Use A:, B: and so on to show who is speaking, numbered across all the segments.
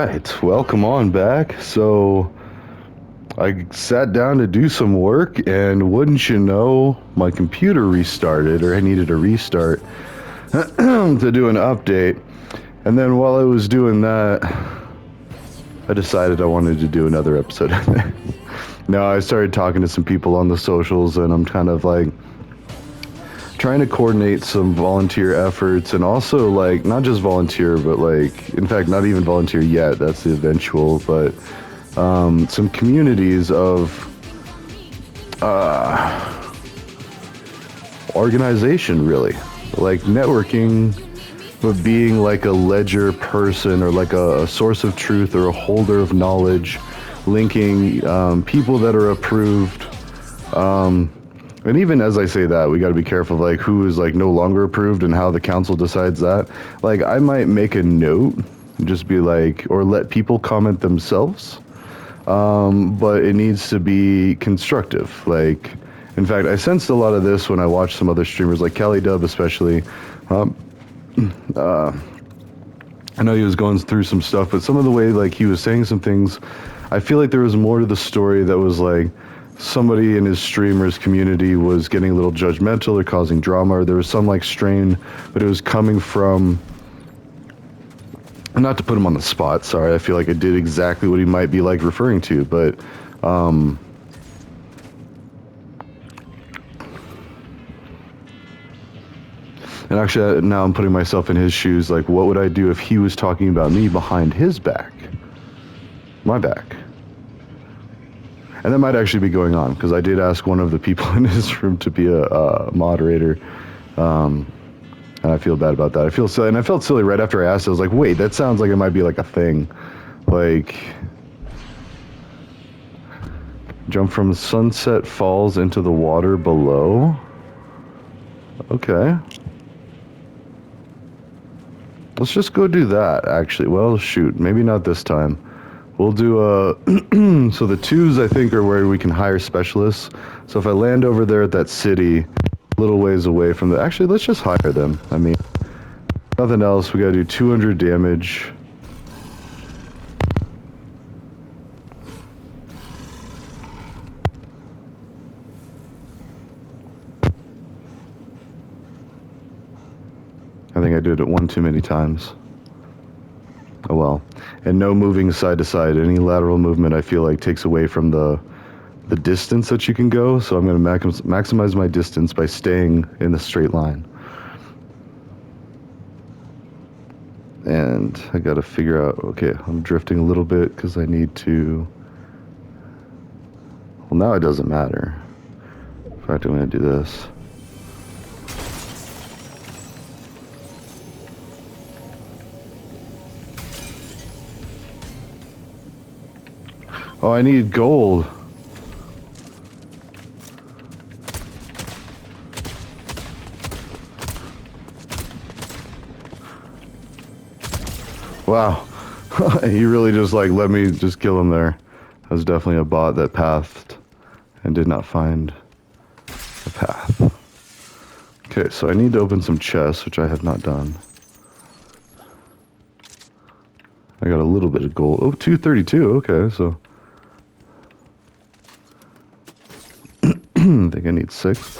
A: right, welcome on back. So I sat down to do some work, and wouldn't you know, my computer restarted, or I needed a restart to do an update. And then while I was doing that, I decided I wanted to do another episode. Now I started talking to some people on the socials, and I'm kind of like trying to coordinate some volunteer efforts, and also like not just volunteer, but like in fact not even volunteer yet, that's the eventual, but some communities of organization, really, like networking, but being like a ledger person, or like a source of truth, or a holder of knowledge, linking people that are approved. And even as I say that, we got to be careful of like who is like no longer approved and how the council decides that. Like I might make a note, just be like, or let people comment themselves, but it needs to be constructive. Like, in fact, I sensed a lot of this when I watched some other streamers, like Cali Dub especially. I know he was going through some stuff, but some of the way like he was saying some things, I feel like there was more to the story that was like somebody in his streamers community was getting a little judgmental or causing drama, or there was some like strain, but it was coming from, not to put him on the spot, sorry, I feel like I did exactly what he might be like referring to, but and actually now I'm putting myself in his shoes, like what would I do if he was talking about me behind his back, my back? And that might actually be going on, because I did ask one of the people in his room to be a moderator, and I feel bad about that. I feel silly, and I felt silly right after I asked. I was like, wait, that sounds like it might be like a thing. Like, jump from Sunset Falls into the water below? Okay. Let's just go do that, actually. Well, shoot, maybe not this time. We'll do so the twos, I think, are where we can hire specialists. So if I land over there at that city, a little ways away from the... Actually, let's just hire them. I mean, nothing else. We gotta do 200 damage. I think I did it one too many times. Oh well. And no moving side to side. Any lateral movement, I feel like, takes away from the distance that you can go, so I'm going to maximize my distance by staying in the straight line. And I got to figure out, okay, I'm drifting a little bit because I need to... Well, now it doesn't matter. In fact, I'm going to do this. Oh, I need gold. Wow. He really just like let me just kill him there. That was definitely a bot that pathed and did not find a path. Okay, so I need to open some chests, which I have not done. I got a little bit of gold. Oh, 232, okay, so... I think I need 6.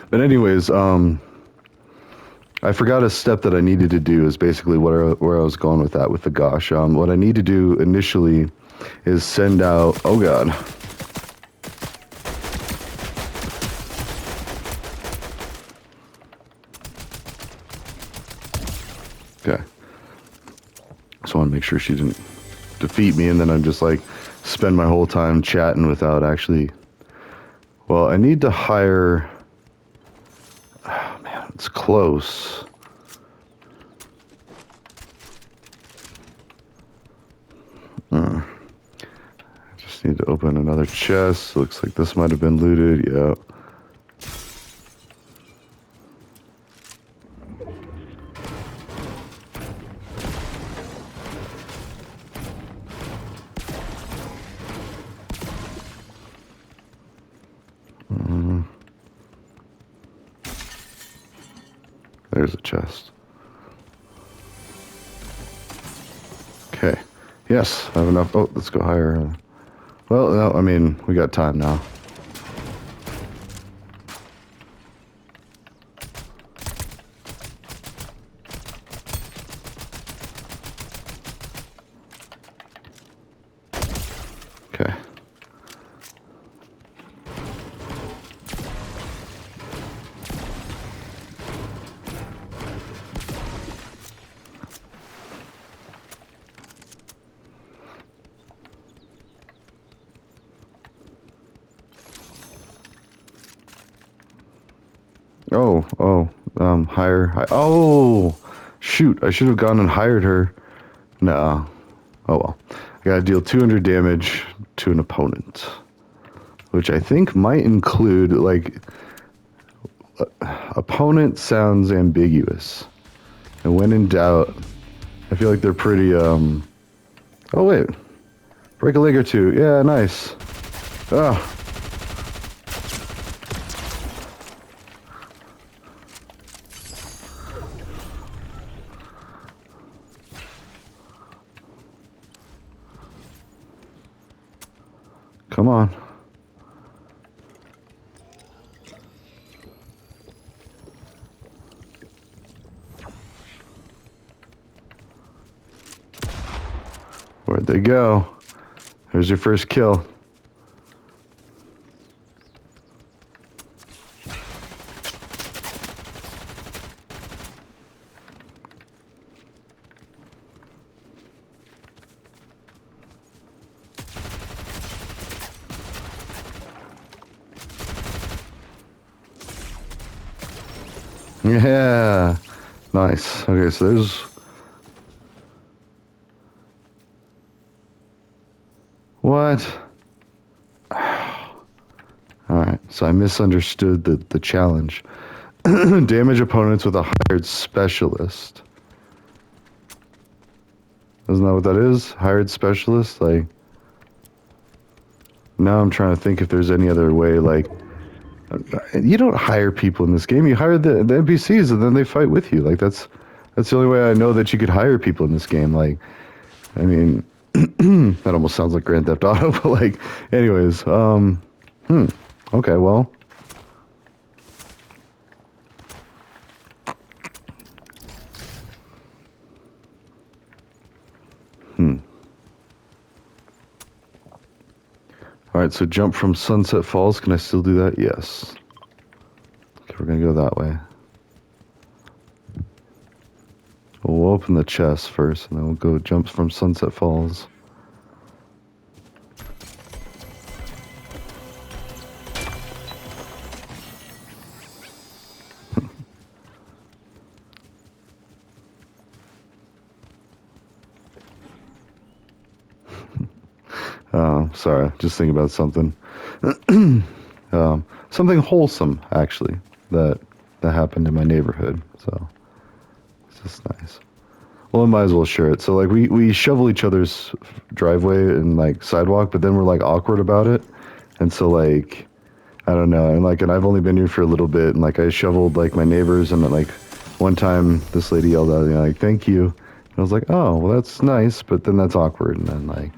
A: But anyways, I forgot a step that I needed to do, is basically where I was going with that, with the gosh. What I need to do initially is send out... Oh god. Okay. Just want to make sure she didn't defeat me, and then I'm just like spend my whole time chatting without actually... Well, I need to hire... Oh, man, it's close. I just need to open another chest. Looks like this might have been looted. Yeah. There's a chest. Okay. Yes, I have enough. Oh, let's go higher. Well, no, I mean, we got time now. Okay. Hire. Oh, shoot! I should have gone and hired her. No. Oh well. I gotta deal 200 damage to an opponent, which I think might include like opponent sounds ambiguous, and when in doubt, I feel like they're pretty. Oh wait, break a leg or two. Yeah, nice. Ah. Come on. Where'd they go? There's your first kill. Yeah. Nice. Okay, so there's... What? Alright, so I misunderstood the challenge. Damage opponents with a hired specialist. Isn't that what that is? Hired specialist? Like... Now I'm trying to think if there's any other way, like... You don't hire people in this game. You hire the NPCs and then they fight with you. Like, that's the only way I know that you could hire people in this game. Like, I mean... that almost sounds like Grand Theft Auto, but like... Anyways, okay, well... Alright, so jump from Sunset Falls. Can I still do that? Yes. Okay, we're gonna go that way. We'll open the chest first, and then we'll go jump from Sunset Falls. Sorry, just thinking about something. Something wholesome, actually, that happened in my neighborhood. So it's just nice. Well, I might as well share it. So like we shovel each other's driveway and like sidewalk, but then we're like awkward about it, and so like I don't know, and I've only been here for a little bit, and like I shoveled like my neighbors, and like one time this lady yelled out, like thank you, and I was like, oh well, that's nice, but then that's awkward, and then like.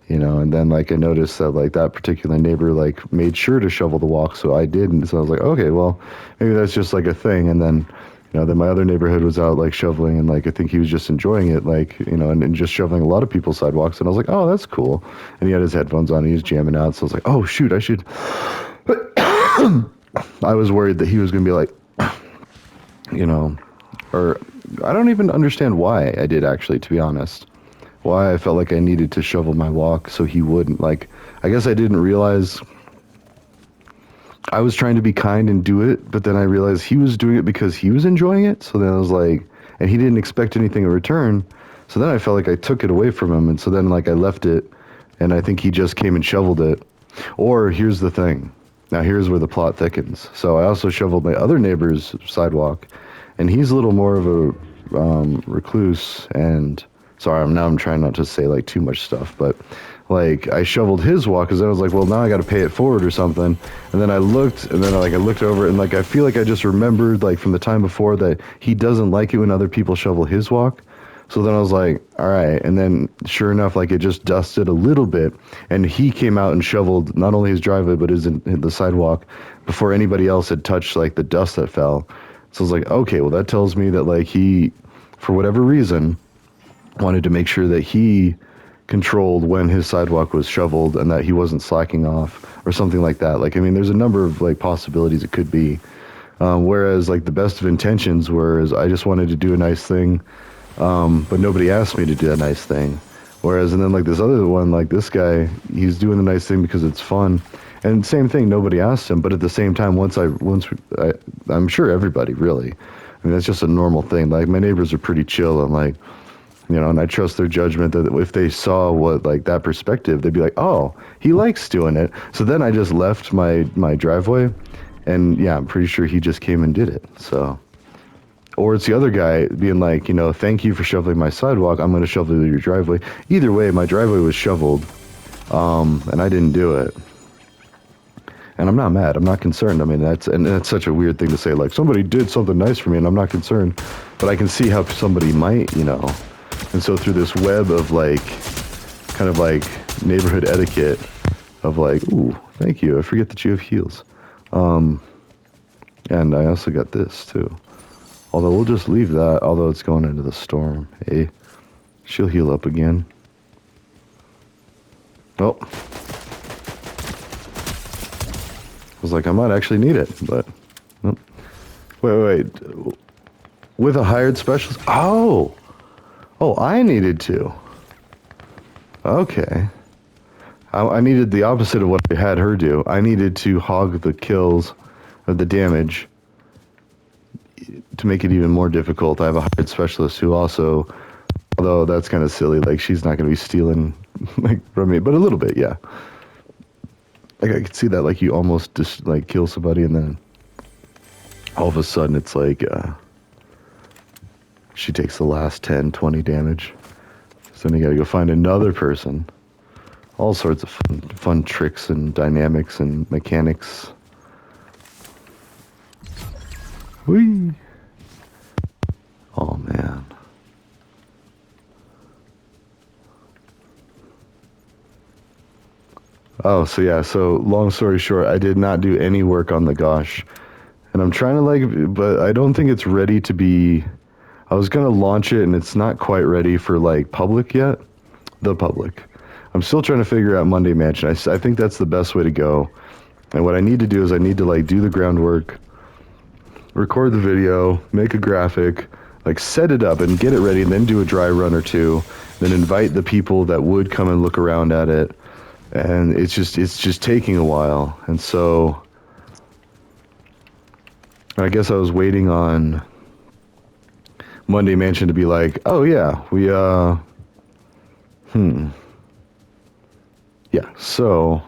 A: And then like I noticed that like that particular neighbor like made sure to shovel the walk, so I didn't. So I was like, okay, well maybe that's just like a thing. And then then my other neighborhood was out like shoveling, and like I think he was just enjoying it, like and just shoveling a lot of people's sidewalks. And I was like, oh, that's cool. And he had his headphones on, and he was jamming out. So I was like, oh shoot, I should. I was worried that he was gonna be like, or I don't even understand why I did actually, to be honest. Why I felt like I needed to shovel my walk so he wouldn't. Like, I guess I didn't realize I was trying to be kind and do it, but then I realized he was doing it because he was enjoying it. So then I was like, and he didn't expect anything in return. So then I felt like I took it away from him. And so then like I left it, and I think he just came and shoveled it. Or here's the thing. Now here's where the plot thickens. So I also shoveled my other neighbor's sidewalk, and he's a little more of a recluse and... Sorry, I'm trying not to say like too much stuff, but like I shoveled his walk, because I was like, well, now I got to pay it forward or something. And then I looked, and then like I looked over, and like I feel like I just remembered like from the time before that he doesn't like it when other people shovel his walk. So then I was like, all right. And then sure enough, like it just dusted a little bit, and he came out and shoveled not only his driveway but the sidewalk before anybody else had touched like the dust that fell. So I was like, okay, well that tells me that like he, for whatever reason, wanted to make sure that he controlled when his sidewalk was shoveled and that he wasn't slacking off or something like that. Like, I mean, there's a number of like possibilities it could be. Whereas like the best of intentions were is I just wanted to do a nice thing, but nobody asked me to do that nice thing. Whereas, and then like this other one, like this guy, he's doing the nice thing because it's fun. And same thing, nobody asked him, but at the same time, I'm sure everybody really, I mean, that's just a normal thing. Like my neighbors are pretty chill. I'm like, you know, and I trust their judgment that if they saw what like that perspective, they'd be like, oh, he likes doing it. So then I just left my driveway, and yeah, I'm pretty sure he just came and did it. So, or it's the other guy being like, you know, thank you for shoveling my sidewalk. I'm going to shovel your driveway. Either way, my driveway was shoveled, and I didn't do it. And I'm not mad. I'm not concerned. I mean, that's such a weird thing to say. Like somebody did something nice for me, and I'm not concerned. But I can see how somebody might, you know. And so through this web of like, kind of like neighborhood etiquette of like, ooh, thank you. I forget that you have heels. And I also got this too. Although we'll just leave that, although it's going into the storm. Hey, she'll heal up again. Oh. I was like, I might actually need it, but nope. Wait. With a hired specialist? Oh, I needed to. Okay. I needed the opposite of what I had her do. I needed to hog the kills of the damage to make it even more difficult. I have a hired specialist who also, although that's kind of silly, like she's not going to be stealing like from me, but a little bit, yeah. Like I could see that, like you almost just like kill somebody and then all of a sudden it's like she takes the last 10, 20 damage. So then you gotta go find another person. All sorts of fun tricks and dynamics and mechanics. Whee! Oh man. Oh, so yeah, so long story short, I did not do any work on the Gosh. And I'm trying to like, but I don't think it's ready to be, I was going to launch it and it's not quite ready for like public yet. The public. I'm still trying to figure out Monday Mansion. I think that's the best way to go. And what I need to do is I need to like do the groundwork, record the video, make a graphic, like set it up and get it ready, and then do a dry run or two, then invite the people that would come and look around at it. And it's just taking a while. And so I guess I was waiting on Monday Mansion to be like, oh yeah, we yeah, so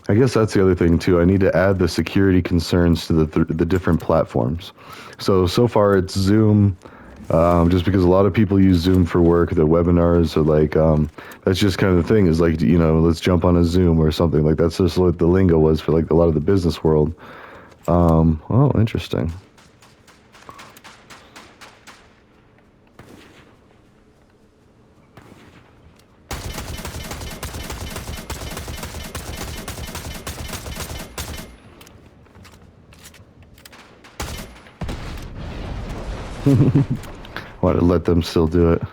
A: I guess that's the other thing too. I need to add the security concerns to the different platforms. So far it's Zoom, just because a lot of people use Zoom for work. The webinars are like, that's just kind of the thing is like, you know, let's jump on a Zoom or something. Like that's just what the lingo was for like a lot of the business world. Oh, interesting. Want to let them still do it.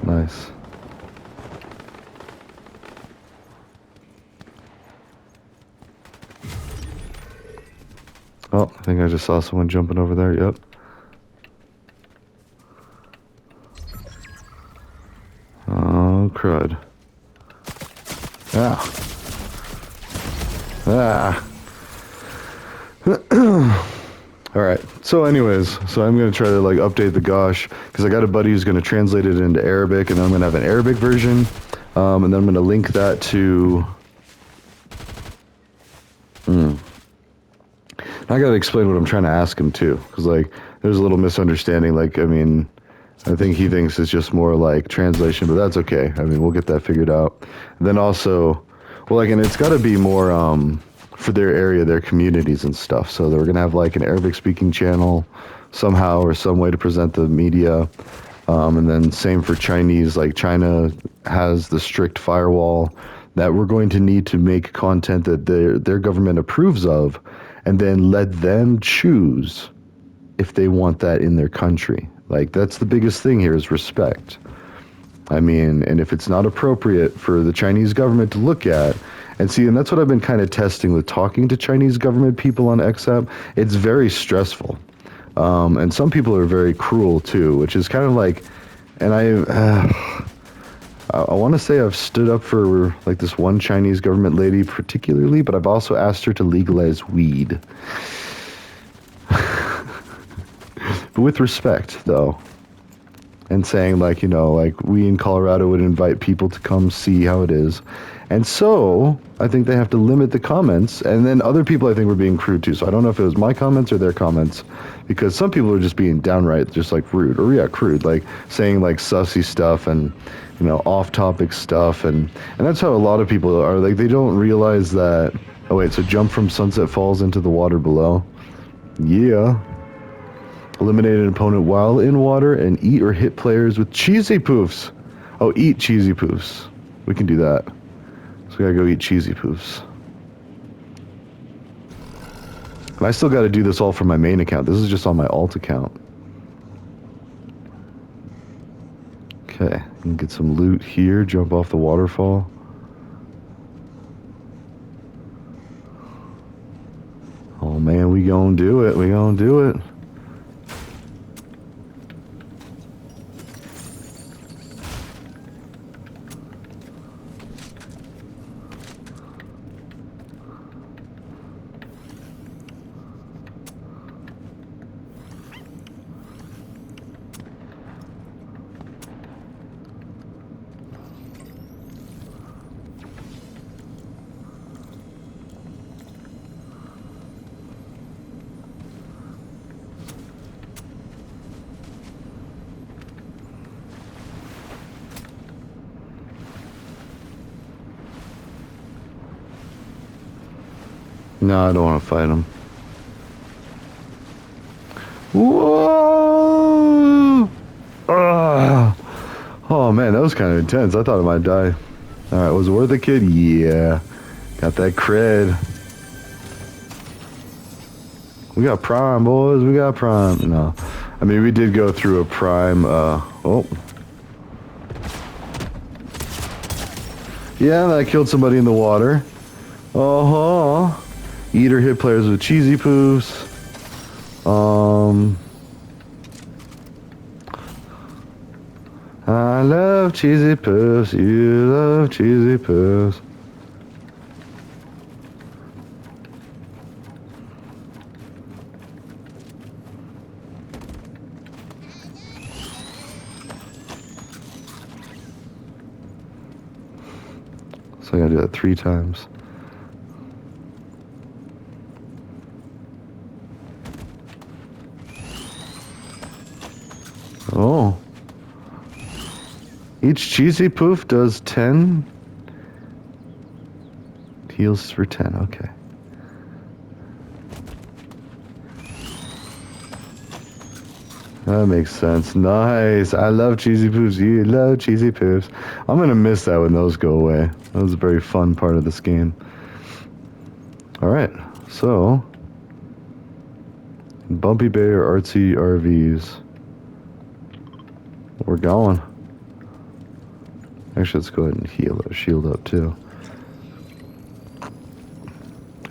A: Nice. Oh, I think I just saw someone jumping over there. Yep. Oh, crud. Ah. Ah. All right. So anyways, so I'm going to try to like update the Gosh because I got a buddy who's going to translate it into Arabic, and then I'm going to have an Arabic version. And then I'm going to link that to I gotta explain what I'm trying to ask him too, because like there's a little misunderstanding. Like, I mean, I think he thinks it's just more like translation, but that's okay. I mean, we'll get that figured out. And then also, well, like, and it's got to be more for their area, their communities and stuff. So they're gonna have like an Arabic-speaking channel somehow or some way to present the media. And then same for Chinese. Like China has the strict firewall that we're going to need to make content that their government approves of, and then let them choose if they want that in their country. Like that's the biggest thing here is respect. I mean, and if it's not appropriate for the Chinese government to look at and see, and that's what I've been kind of testing with talking to Chinese government people on XApp. It's very stressful. And some people are very cruel too, which is kind of like, and I want to say I've stood up for like this one Chinese government lady particularly, but I've also asked her to legalize weed. But with respect, though, and saying like, you know, like we in Colorado would invite people to come see how it is. And so I think they have to limit the comments, and then other people I think were being crude too. So I don't know if it was my comments or their comments, because some people are just being downright just like rude, or yeah, crude, like saying like sussy stuff and, you know, off-topic stuff, and that's how a lot of people are. Like they don't realize that. Oh wait, so jump from Sunset Falls into the water below. Yeah. Eliminate an opponent while in water and eat or hit players with cheesy poofs. Oh, eat cheesy poofs. We can do that. So we gotta go eat cheesy poofs. And I still gotta do this all from my main account. This is just on my alt account. Okay, can get some loot here, jump off the waterfall. Oh man, we gonna do it. We gonna do it. No, I don't want to fight him. Whoa! Ah. Oh man, that was kind of intense. I thought I might die. Alright, was it worth it, kid? Yeah. Got that cred. We got prime, boys. We got prime. No. I mean, we did go through a prime, oh. Yeah, that killed somebody in the water. Uh-huh. Eat or hit players with cheesy poofs. I love cheesy poofs. You love cheesy poofs. So I gotta do that 3 times. Oh. Each cheesy poof does 10. Heals for 10, okay. That makes sense. Nice. I love cheesy poofs. You love cheesy poofs. I'm gonna miss that when those go away. That was a very fun part of this game. Alright, so Bumpy Bay or artsy RVs. We're going. Actually, let's go ahead and heal or shield up too.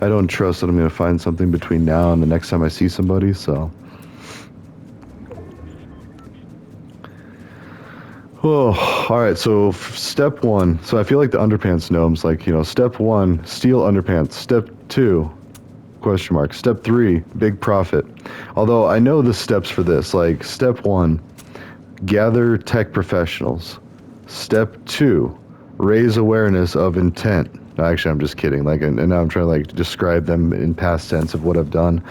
A: I don't trust that I'm going to find something between now and the next time I see somebody, so. Oh, alright, so step 1. So I feel like the underpants gnomes, like, you know, step 1, steal underpants. Step 2, question mark. Step 3, big profit. Although I know the steps for this, like step 1, gather tech professionals. Step 2, raise awareness of intent. Actually, I'm just kidding. Like, and now I'm trying to like describe them in past tense of what I've done.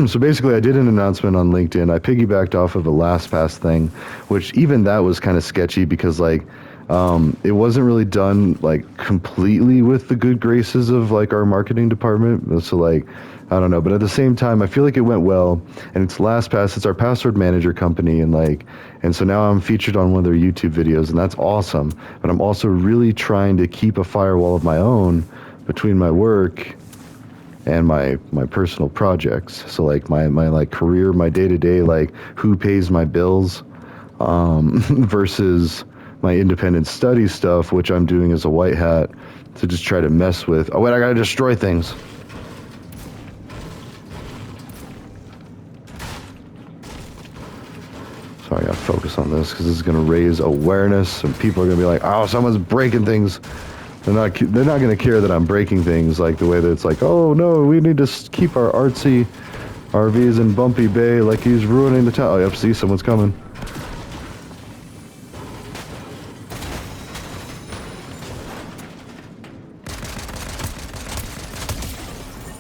A: So basically, I did an announcement on LinkedIn. I piggybacked off of a LastPass thing, which even that was kind of sketchy because like it wasn't really done like completely with the good graces of like our marketing department. So like, I don't know, but at the same time, I feel like it went well. And it's LastPass. It's our password manager company, and like, and so now I'm featured on one of their YouTube videos, and that's awesome. But I'm also really trying to keep a firewall of my own between my work and my personal projects. So like my like career, my day to day, like who pays my bills, versus my independent study stuff, which I'm doing as a white hat to just try to mess with. Oh wait, I gotta destroy things. Sorry, I gotta focus on this because this is gonna raise awareness, and people are gonna be like, "Oh, someone's breaking things." They're not gonna care that I'm breaking things like the way that it's like, "Oh no, we need to keep our artsy RVs in Bumpy Bay like he's ruining the town." Oh, yep, see, someone's coming.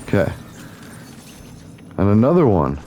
A: Okay. And another one.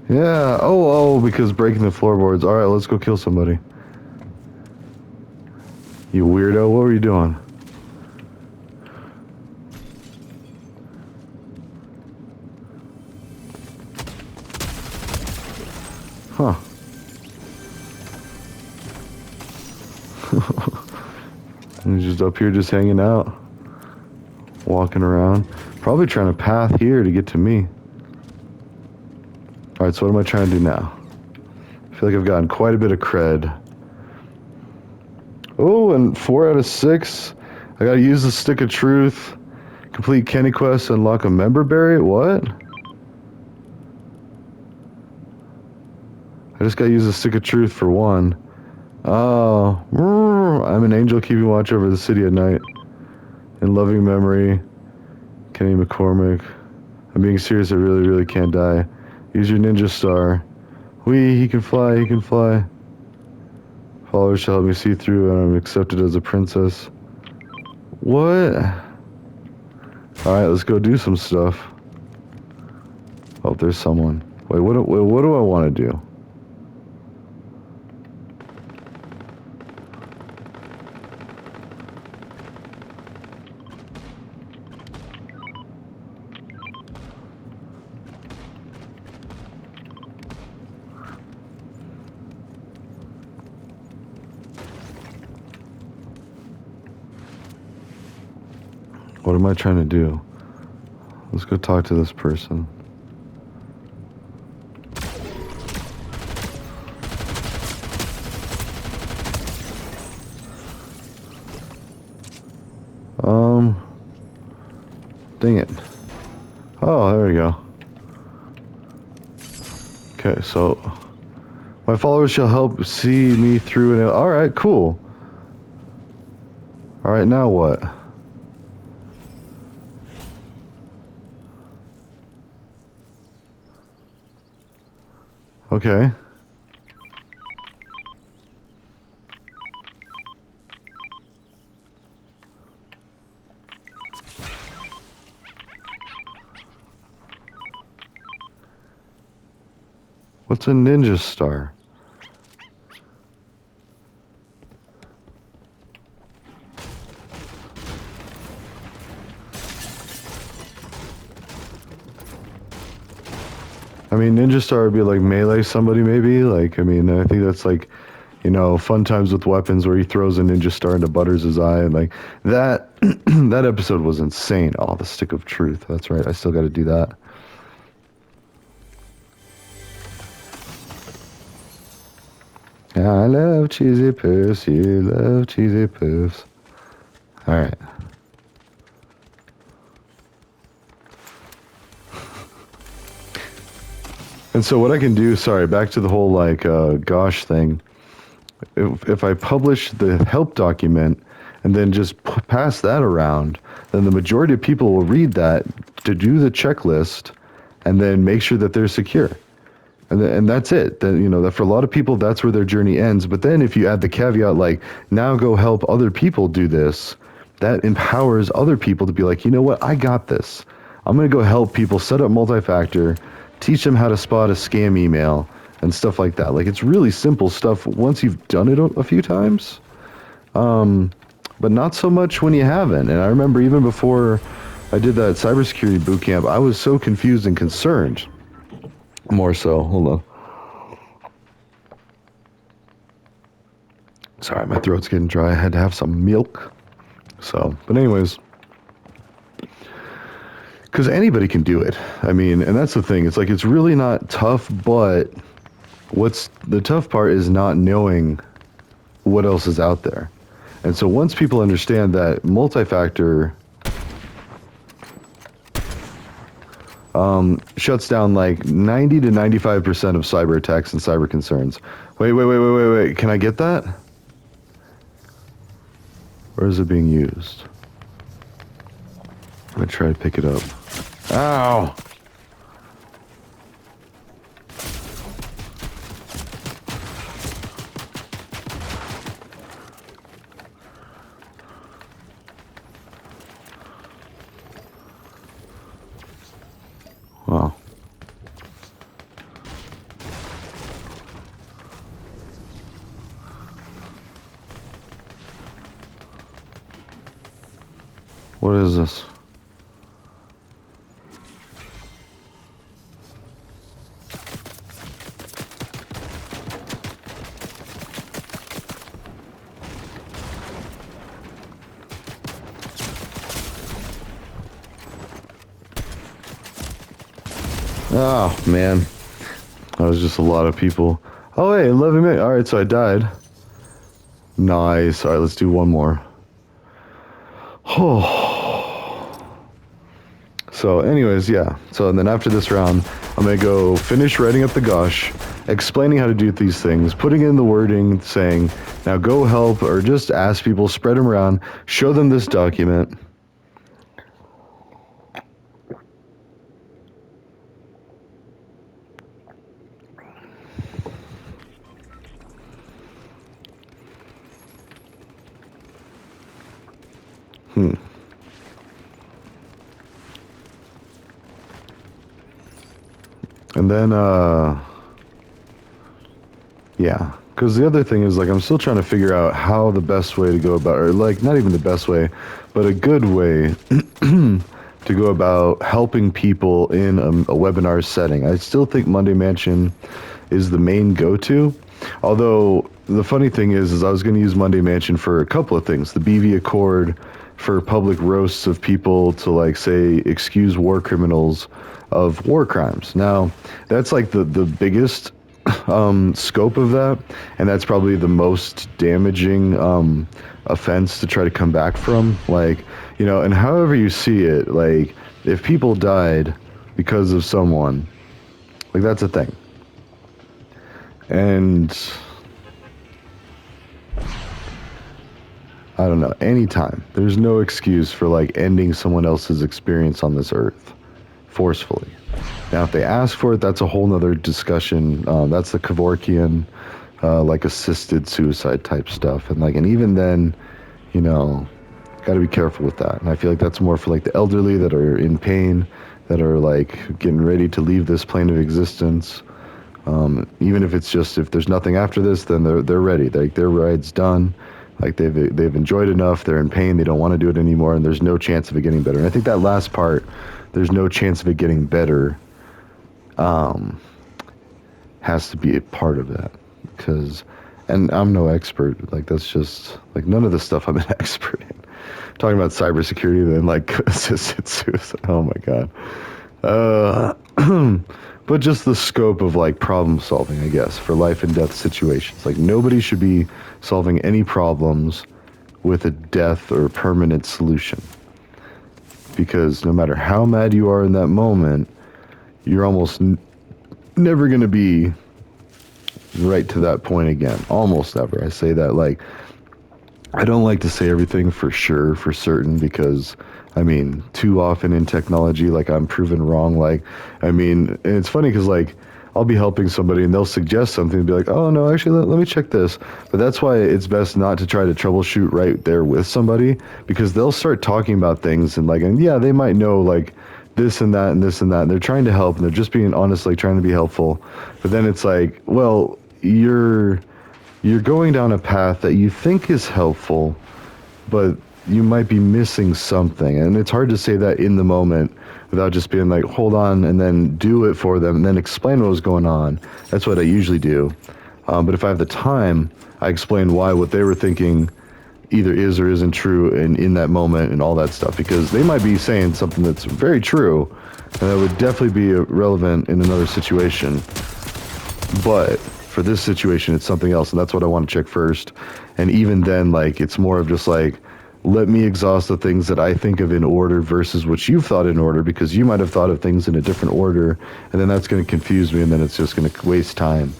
A: Yeah, oh, because breaking the floorboards. All right, let's go kill somebody. You weirdo, what were you doing? Huh. He's just up here just hanging out. Walking around. Probably trying to path here to get to me. Alright, so what am I trying to do now? I feel like I've gotten quite a bit of cred. Oh, and 4 out of 6. I gotta use the Stick of Truth. Complete Kenny Quest, unlock a member berry? What? I just gotta use the Stick of Truth for 1. Oh, I'm an angel keeping watch over the city at night. In loving memory, Kenny McCormick. I'm being serious, I really, really can't die. Use your ninja star. Wee, he can fly, he can fly. Followers shall help me see through, and I'm accepted as a princess. What? Alright, let's go do some stuff. Oh, there's someone. Wait, what do I want to do? What am I trying to do? Let's go talk to this person. Dang it. Oh, there we go. Okay, so my followers shall help see me through and alright, cool. Alright, now what? Okay. What's a ninja star? I mean, ninja star would be like melee somebody maybe. Like, I mean, I think that's like, you know, fun times with weapons where he throws a ninja star into Butters' eye. And like that, that episode was insane. Oh, the Stick of Truth. That's right. I still got to do that. I love cheesy poofs. You love cheesy poofs. All right. And so what I can do, sorry, back to the whole like gosh thing. If I publish the help document and then just pass that around, then the majority of people will read that to do the checklist and then make sure that they're secure. And that's it. Then, you know, that for a lot of people, that's where their journey ends. But then if you add the caveat, like, now go help other people do this, that empowers other people to be like, you know what, I got this. I'm going to go help people set up multi-factor, teach them how to spot a scam email and stuff like that. Like, it's really simple stuff once you've done it a few times, but not so much when you haven't. And I remember even before I did that cybersecurity boot camp, I was so confused and concerned. More so. Hold on. Sorry, my throat's getting dry. I had to have some milk. So, but anyways, because anybody can do it. I mean, and that's the thing. It's like, it's really not tough, but what's the tough part is not knowing what else is out there. And so once people understand that multi-factor shuts down like 90 to 95% of cyber attacks and cyber concerns. Wait. Can I get that? Where is it being used? I'm gonna try to pick it up. Ow! Wow. What is this? Oh, man. That was just a lot of people. Oh, hey, 11 minutes. All right, so I died. Nice. All right, let's do one more. Oh. So anyways, yeah. So and then after this round, I'm going to go finish writing up the gosh, explaining how to do these things, putting in the wording, saying, now go help, or just ask people, spread them around, show them this document. And then, yeah. Because the other thing is, like, I'm still trying to figure out how the best way to go about, or, like, not even the best way, but a good way to go about helping people in a webinar setting. I still think Monday Mansion is the main go-to. Although, the funny thing is I was going to use Monday Mansion for a couple of things. The BV Accord for public roasts of people to, like, say, excuse war criminals of war crimes. Now, that's like the biggest scope of that, and that's probably the most damaging offense to try to come back from. Like, you know, and however you see it, like, if people died because of someone, like, that's a thing. And I don't know, anytime. There's no excuse for, like, ending someone else's experience on this earth forcefully. Now, if they ask for it, that's a whole nother discussion. That's the Kevorkian, like, assisted suicide type stuff. And, like, and even then, you know, got to be careful with that. And I feel like that's more for, like, the elderly that are in pain, that are, like, getting ready to leave this plane of existence. Even if it's just, if there's nothing after this, then they're ready. Like, their ride's done. Like, they've enjoyed enough. They're in pain. They don't want to do it anymore, and there's no chance of it getting better. And I think that last part, there's no chance of it getting better, has to be a part of that. Because, and I'm no expert. Like, that's just, like, none of the stuff I'm an expert in. Talking about cybersecurity, then, like, assisted suicide. Oh my god. but just the scope of like problem solving, I guess, for life and death situations. Like nobody should be solving any problems with a death or permanent solution. Because no matter how mad you are in that moment, you're almost never going to be right to that point again. Almost never. I say that like, I don't like to say everything for sure, for certain, because I mean, too often in technology, like I'm proven wrong. Like, I mean, and it's funny because like I'll be helping somebody and they'll suggest something and be like, oh no, actually, let me check this. But that's why it's best not to try to troubleshoot right there with somebody, because they'll start talking about things and like, and yeah, they might know like this and that and this and that. And they're trying to help and they're just being honest, like trying to be helpful. But then it's like, well, you're going down a path that you think is helpful, but you might be missing something. And it's hard to say that in the moment without just being like, hold on, and then do it for them and then explain what was going on. That's what I usually do. But if I have the time, I explain why what they were thinking either is or isn't true in that moment and all that stuff, because they might be saying something that's very true and that would definitely be relevant in another situation. But for this situation, it's something else, and that's what I want to check first. And even then, like, it's more of just like, let me exhaust the things that I think of in order versus what you've thought in order, because you might have thought of things in a different order, and then that's going to confuse me, and then it's just going to waste time.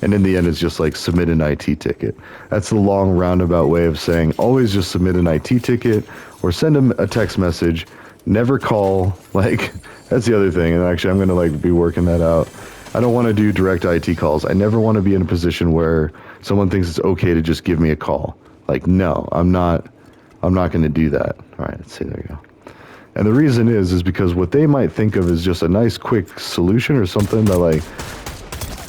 A: And in the end, it's just like submit an IT ticket. That's the long roundabout way of saying always just submit an IT ticket or send them a text message. Never call. Like, that's the other thing. And actually, I'm going to like be working that out. I don't want to do direct IT calls. I never want to be in a position where someone thinks it's okay to just give me a call. Like, no, I'm not going to do that. All right, let's see. There you go. And the reason is because what they might think of is just a nice quick solution or something that like,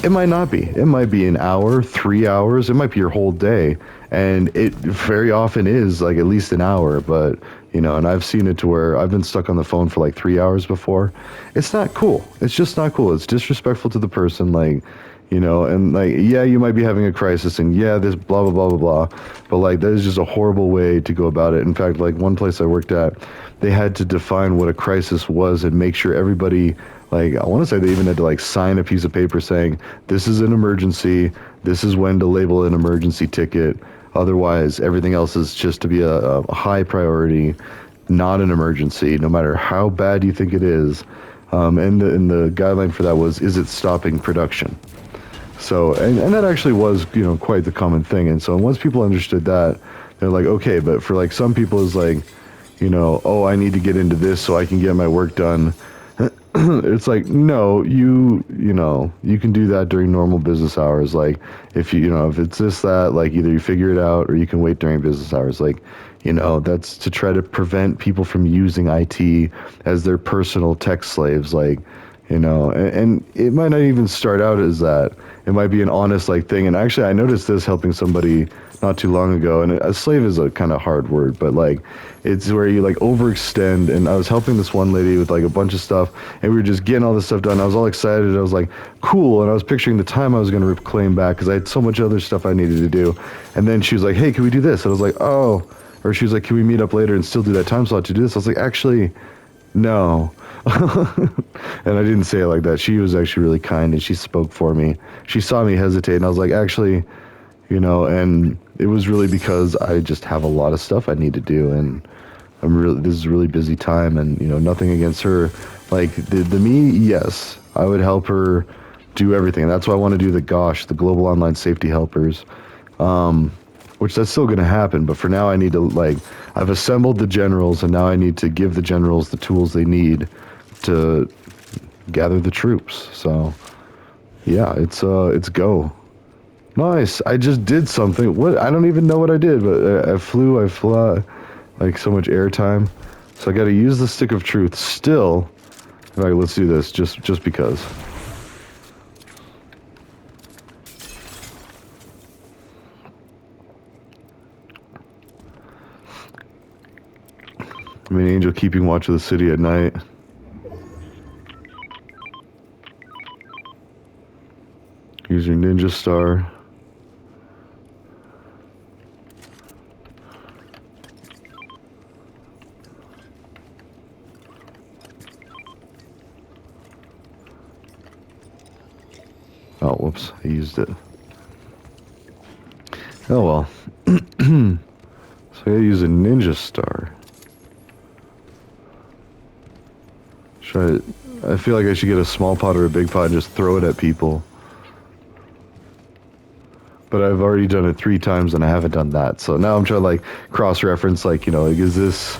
A: it might not be. It might be an hour, 3 hours. It might be your whole day. And it very often is like at least an hour. But, you know, and I've seen it to where I've been stuck on the phone for like 3 hours before. It's not cool. It's just not cool. It's disrespectful to the person. Like, you know, and like, yeah, you might be having a crisis and yeah, this blah, blah, blah, blah, blah. But like, that is just a horrible way to go about it. In fact, like one place I worked at, they had to define what a crisis was and make sure everybody, like, I want to say they even had to like sign a piece of paper saying, this is an emergency. This is when to label an emergency ticket. Otherwise, everything else is just to be a high priority, not an emergency, no matter how bad you think it is. And the guideline for that was, is it stopping production? So, and that actually was, you know, quite the common thing. And so once people understood that, they're like, okay, but for like some people it's like, you know, oh, I need to get into this so I can get my work done. It's like, no, you know, you can do that during normal business hours. Like if you know, if it's this, that, like either you figure it out or you can wait during business hours. Like, you know, that's to try to prevent people from using IT as their personal tech slaves. Like, you know, and it might not even start out as that. It might be an honest like thing. And actually I noticed this helping somebody not too long ago, and a slave is a kind of hard word, but like it's where you like overextend. And I was helping this one lady with like a bunch of stuff, and we were just getting all this stuff done. I was all excited. I was like, cool. And I was picturing the time I was going to reclaim back because I had so much other stuff I needed to do. And then she was like, hey, can we do this? And I was like, oh. Or she was like, can we meet up later and still do that time slot to do this? I was like, actually, no. And I didn't say it like that. She was actually really kind and she spoke for me. She saw me hesitate and I was like, actually, you know, and it was really because I just have a lot of stuff I need to do, and this is a really busy time, and you know, nothing against her. Like the me, yes, I would help her do everything. And that's why I want to do the Global Online Safety Helpers, which that's still going to happen. But for now, I need to like, I've assembled the generals, and now I need to give the generals the tools they need to gather the troops. So yeah, it's go. Nice. I just did something. What? I don't even know what I did, but I flew, like so much airtime. So I got to use the stick of truth still. In fact, let's do this just because. I'm an angel keeping watch of the city at night. Use your ninja star. Oh, whoops. I used it. Oh, well. So I gotta use a ninja star. I feel like I should get a small pot or a big pot and just throw it at people. But I've already done it 3 times and I haven't done that. So now I'm trying to like cross-reference, like, like, is this,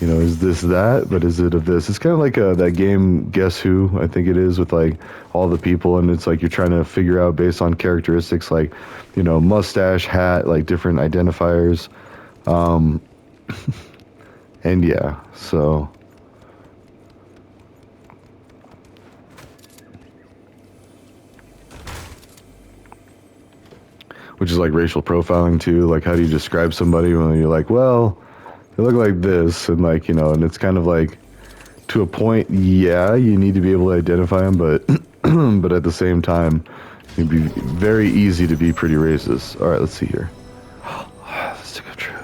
A: is this that? But is it of this? It's kind of like that game Guess Who, I think it is, with like all the people, and it's like you're trying to figure out based on characteristics, like, mustache, hat, like different identifiers. And yeah, so. Which is like racial profiling too. Like, how do you describe somebody when you're like, well, they look like this, and like, and it's kind of like, to a point, yeah, you need to be able to identify them, but but at the same time, it'd be very easy to be pretty racist. All right, let's see here. The stick of truth.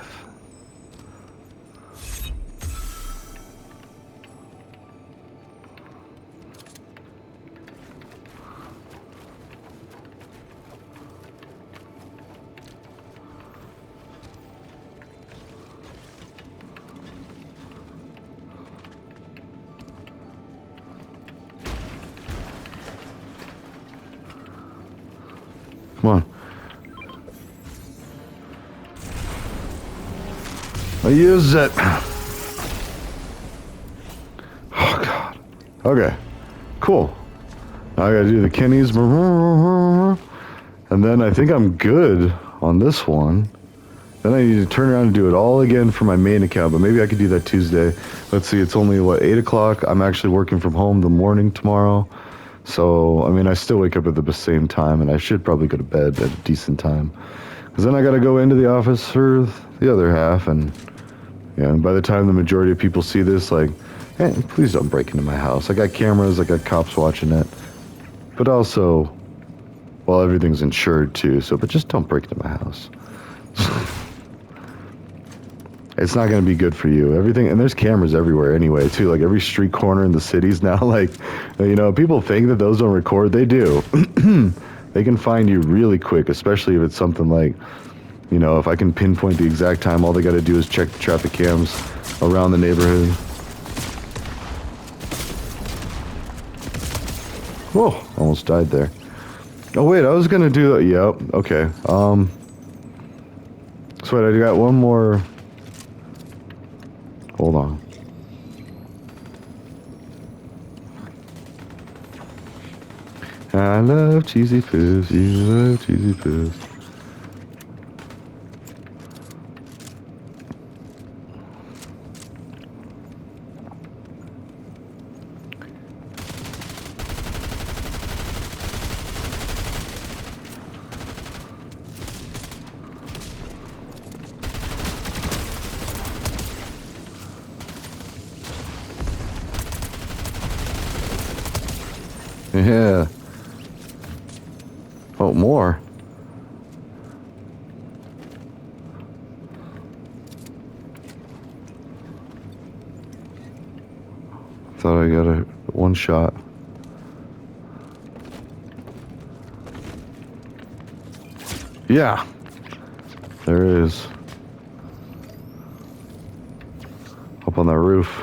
A: Come on. I use it. Oh, God. Okay. Cool. Now I gotta do the Kenny's. And then I think I'm good on this one. Then I need to turn around and do it all again for my main account, but maybe I could do that Tuesday. Let's see, it's only, 8 o'clock? I'm actually working from home the morning tomorrow. So, I mean, I still wake up at the same time, and I should probably go to bed at a decent time. Because then I got to go into the office for the other half, and and by the time the majority of people see this, like, hey, please don't break into my house. I got cameras, I got cops watching it. But also, well, everything's insured too, so, but just don't break into my house. It's not going to be good for you. Everything, and there's cameras everywhere anyway, too. Like every street corner in the cities now, like, people think that those don't record. They do. They can find you really quick, especially if it's something like, if I can pinpoint the exact time, all they got to do is check the traffic cams around the neighborhood. Whoa, almost died there. Oh, wait, I was going to do that. Yep, okay. So wait, I got one more. Hold on. I love cheesy poos. You love cheesy poos. Yeah. Oh, more. Thought I got a one shot. Yeah. There it is. Up on that roof.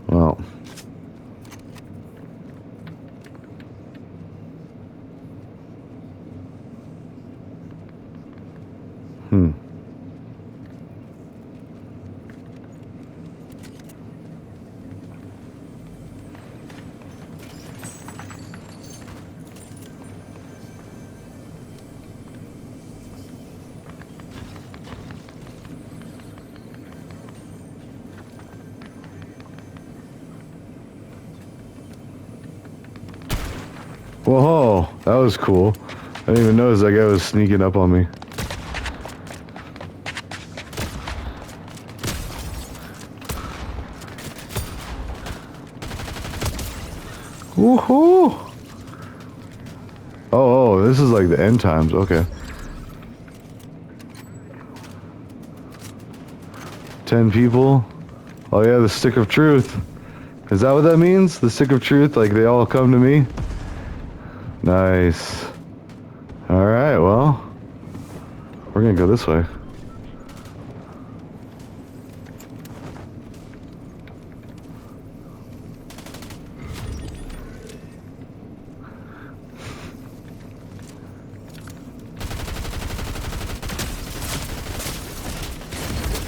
A: Well, Whoa, that was cool. I didn't even notice that guy was sneaking up on me. Woohoo! Oh, this is like the end times. Okay. 10 people. Oh yeah, the stick of truth. Is that what that means? The stick of truth? Like they all come to me? Nice. Alright, well. We're gonna go this way.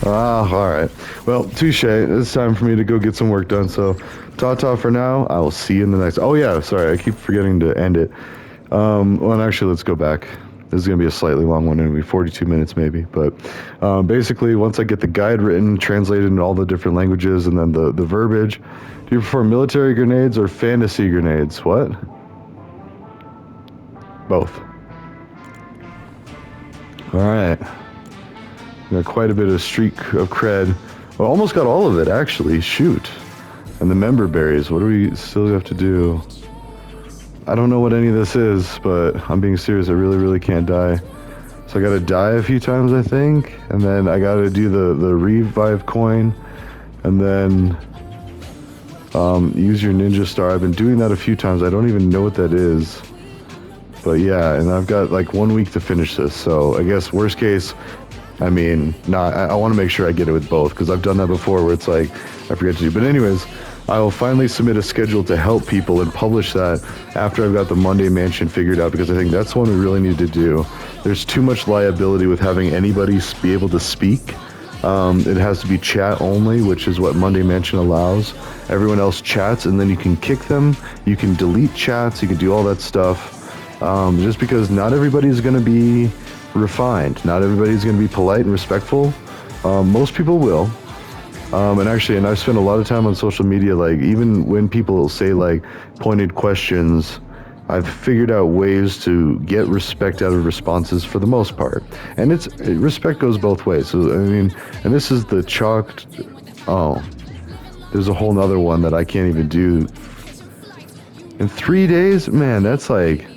A: Ah, alright. Well, touche. It's time for me to go get some work done, so ta-ta for now. I will see you in the next... Oh yeah, sorry, I keep forgetting to end it. Well, actually, let's go back. This is going to be a slightly long one. It'll be 42 minutes maybe. But basically, once I get the guide written, translated into all the different languages, and then the verbiage, do you prefer military grenades or fantasy grenades? What? Both. Alright. Got quite a bit of streak of cred. Well, almost got all of it, actually. Shoot. And the member berries. What do we still have to do? I don't know what any of this is, but I'm being serious. I really, really can't die. So I gotta die a few times, I think. And then I gotta do the revive coin. And then use your ninja star. I've been doing that a few times. I don't even know what that is. But yeah, and I've got like 1 week to finish this. So I guess worst case, I mean, I want to make sure I get it with both, because I've done that before where it's like, I forget to do. But anyways, I will finally submit a schedule to help people and publish that after I've got the Monday Mansion figured out, because I think that's the one we really need to do. There's too much liability with having anybody be able to speak. It has to be chat only, which is what Monday Mansion allows. Everyone else chats, and then you can kick them. You can delete chats. You can do all that stuff. Just because not everybody's going to be refined. Not everybody's going to be polite and respectful. Most people will. And I've spent a lot of time on social media, like, even when people say, like, pointed questions, I've figured out ways to get respect out of responses for the most part. And respect goes both ways. So, I mean, and this is the chalked... Oh. There's a whole nother one that I can't even do. In 3 days? Man, that's like...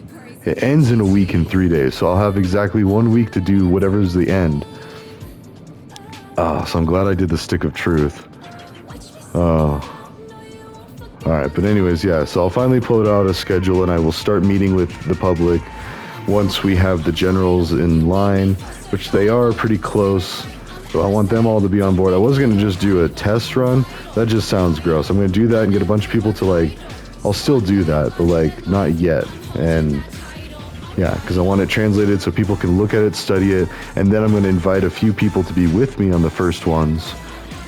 A: It ends in a week in 3 days, so I'll have exactly 1 week to do whatever's the end. So I'm glad I did the stick of truth. Alright, but anyways, yeah, so I'll finally pull out a schedule and I will start meeting with the public once we have the generals in line, which they are pretty close. So I want them all to be on board. I was going to just do a test run. That just sounds gross. I'm going to do that and get a bunch of people to, like... I'll still do that, but, like, not yet. And... yeah, because I want it translated so people can look at it, study it, and then I'm going to invite a few people to be with me on the first ones.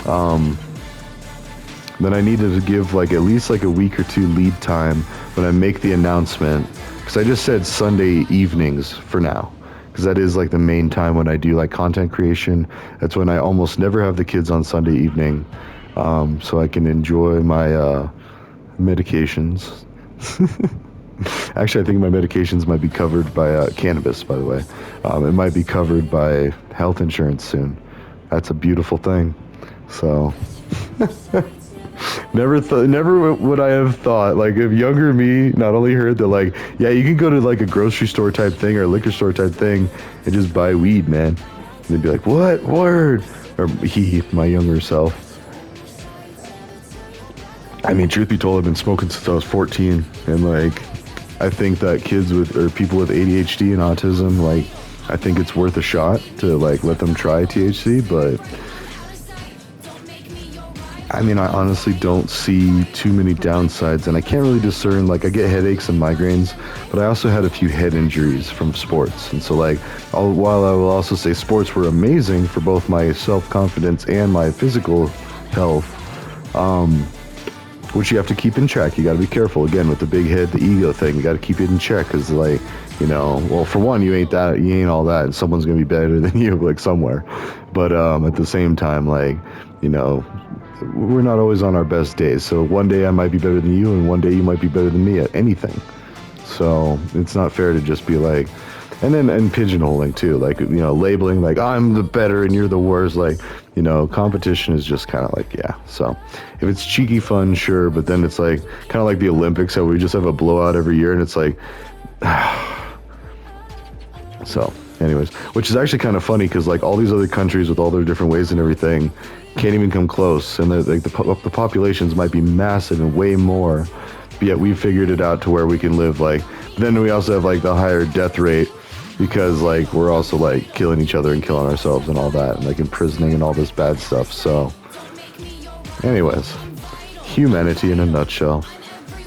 A: Then I needed to give like at least like a week or two lead time when I make the announcement, because I just said Sunday evenings for now, because that is like the main time when I do like content creation. That's when I almost never have the kids on Sunday evening, so I can enjoy my medications. Actually, I think my medications might be covered by cannabis, by the way. It might be covered by health insurance soon. That's a beautiful thing. So, never would I have thought, like, if younger me not only heard that, like, yeah, you can go to, like, a grocery store type thing or a liquor store type thing and just buy weed, man. And they'd be like, what? Word? Or my younger self. I mean, truth be told, I've been smoking since I was 14, and, like, I think that kids with, or people with ADHD and autism, like, I think it's worth a shot to, like, let them try THC, but, I mean, I honestly don't see too many downsides, and I can't really discern, like, I get headaches and migraines, but I also had a few head injuries from sports, and so, like, while I will also say sports were amazing for both my self-confidence and my physical health, which you have to keep in check. You got to be careful, again, with the big head, the ego thing. You got to keep it in check, because, like, you know, well, for one, you ain't all that, and someone's going to be better than you, like, somewhere. But at the same time, like, you know, we're not always on our best days. So one day I might be better than you, and one day you might be better than me at anything. So it's not fair to just be like, and pigeonholing too, like, you know, labeling, like, I'm the better and you're the worst. Like, You know, competition is just kind of like, yeah. So if it's cheeky fun, sure, but then it's like kind of like the Olympics, how we just have a blowout every year, and it's like, so. Anyways, which is actually kind of funny because like all these other countries with all their different ways and everything can't even come close, and like the populations might be massive and way more, but yet we figured it out to where we can live like. Then we also have like the higher death rate because like we're also like killing each other and killing ourselves and all that, and like imprisoning and all this bad stuff. So, anyways, humanity in a nutshell.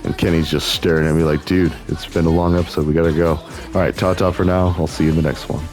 A: And Kenny's just staring at me like, dude, it's been a long episode. We gotta go. All right, ta-ta for now. I'll see you in the next one.